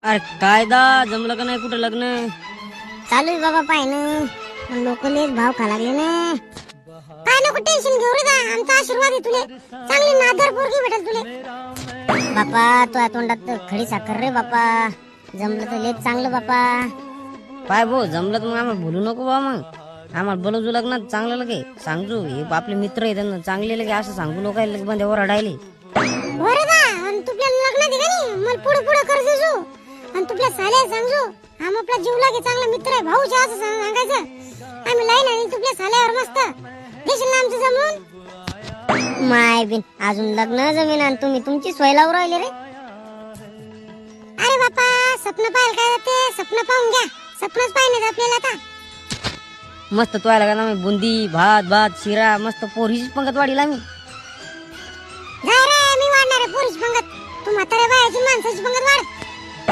अरे कायदा जमलं का नाही कुठं लग्न? चालू आहे बाबा पाहिनं, पण लोक लेच भाव खा लागले ना. काय नको टेन्शन घेऊ रे दा, आमचा आशीर्वाद आहे तुले. चांगली नादर पोरगी भेटेल तुले. बापा तुझ्या तोंडात खडी साखर रे बापा. जमलं तर लेच चांगलं बापा. पाय भाऊ जमलं तर मग आम्हाला बोलू नको बा. मग आम्हाला बोलवजू लग्नात चांगलं लगे सांगजू. हे आपले मित्र आहे त्यांना चांगले लगे असं सांगू लोक लगे बंद्यावर अडायले. बरं दा, आणि तुझ्या लग्नात आहे का नाही मला पुढे पुढे कर्ज जो आणि तुझ्या साल्या सांगजो. आम आपला जीव लागे चांगला मित्र आहे भाऊच्या असं सांगायचं. आम्ही लाईन आणि तुझ्या साल्यावर मस्त देशील ना आमचं जमून. माय बिन अजून लग्न जमीन आणि तुम्ही तुमची सोय लावून राहिले रे. अरे बापा स्वप्न पाहायला काय जाते, स्वप्न पाहून घ्या. स्वप्नच पाहिजे आपल्याला आता. मस्त तो आला का ना बुंदी भात भात शिरा मस्त पोरीची पंगत वाढील आम्ही. जा रे, मी वाढणार आहे पोरीची पंगत. तू म्हाताऱ्या बायाची माणसाची पंगत